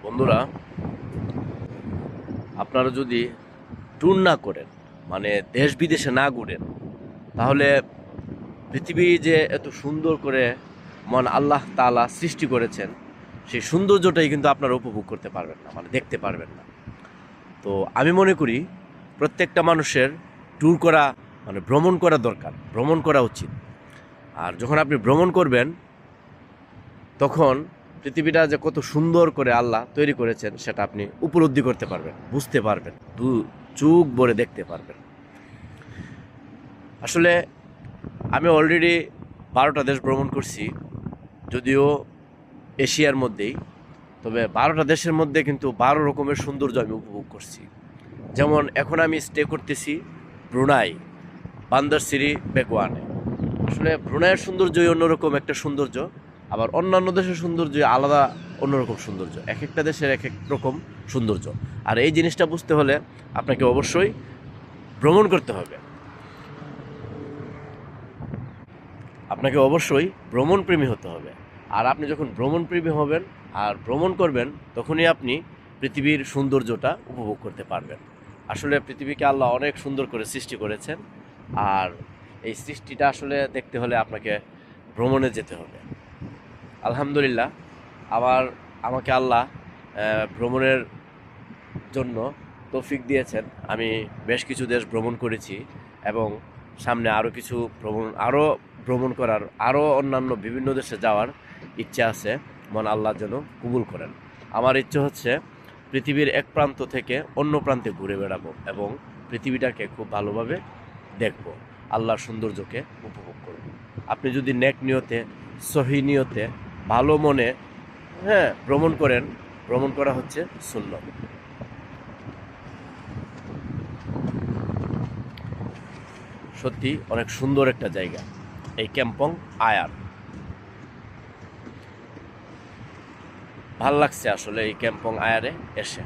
বন্ধুরা, আপনারা যদি ট্যুর না করেন, মানে দেশ বিদেশে না ঘুরেন, তাহলে পৃথিবী যে এত সুন্দর করে আল্লাহ তাআলা সৃষ্টি করেছেন, সেই সৌন্দর্যটাই কিন্তু আপনারা উপভোগ করতে পারবেন না, মানে দেখতে পারবেন না। তো আমি মনে করি প্রত্যেকটা মানুষের ট্যুর করা, মানে ভ্রমণ করা দরকার, ভ্রমণ করা উচিত। আর যখন আপনি ভ্রমণ করবেন, তখন পৃথিবীটা যে কত সুন্দর করে আল্লাহ তৈরি করেছেন সেটা আপনি উপলব্ধি করতে পারবেন, বুঝতে পারবেন, চোখ ভরে দেখতে পারবেন। আসলে আমি অলরেডি 12টা দেশ ভ্রমণ করছি, যদিও এশিয়ার মধ্যেই। তবে 12টা দেশের মধ্যে কিন্তু 12 রকমের সৌন্দর্য আমি উপভোগ করছি। যেমন এখন আমি স্টে করতেছি ব্রুনাই, বান্দর সিরি বেগুয়ানে। আসলে ব্রুনাইয়ের সৌন্দর্যই অন্যরকম একটা সৌন্দর্য, আবার অন্যান্য দেশের সৌন্দর্য আলাদা অন্যরকম সৌন্দর্য। এক একটা দেশের এক এক রকম সৌন্দর্য। আর এই জিনিসটা বুঝতে হলে আপনাকে অবশ্যই ভ্রমণ করতে হবে। আপনাকে অবশ্যই ভ্রমণপ্রেমী হতে হবে। আর আপনি যখন ভ্রমণপ্রেমী হবেন আর ভ্রমণ করবেন, তখনই আপনি পৃথিবীর সৌন্দর্যটা উপভোগ করতে পারবেন। আসলে পৃথিবীকে আল্লাহ অনেক সুন্দর করে সৃষ্টি করেছেন, আর এই সৃষ্টিটা আসলে দেখতে হলে আপনাকে ভ্রমণে যেতে হবে। আলহামদুলিল্লাহ, আমাকে আল্লাহ ভ্রমণের জন্য তৌফিক দিয়েছেন। আমি বেশ কিছু দেশ ভ্রমণ করেছি, এবং সামনে আরও ভ্রমণ করার, আরও অন্যান্য বিভিন্ন দেশে যাওয়ার ইচ্ছা আছে। আল্লাহ যেন কবুল করেন। আমার ইচ্ছে হচ্ছে পৃথিবীর এক প্রান্ত থেকে অন্য প্রান্তে ঘুরে বেড়াবো এবং পৃথিবীটাকে খুব ভালোভাবে দেখব, আল্লাহর সৌন্দর্যকে উপভোগ করব। আপনি যদি নেক নিয়তে, সহি নিয়তে, ভালো মনে ভ্রমণ করেন, ভ্রমণ করা হচ্ছে সুন্নত। সত্যি অনেক সুন্দর একটা জায়গা এই ক্যাম্পং আয়ার। ভাল লাগছে আসলে এই ক্যাম্পং আয়ারে এসে।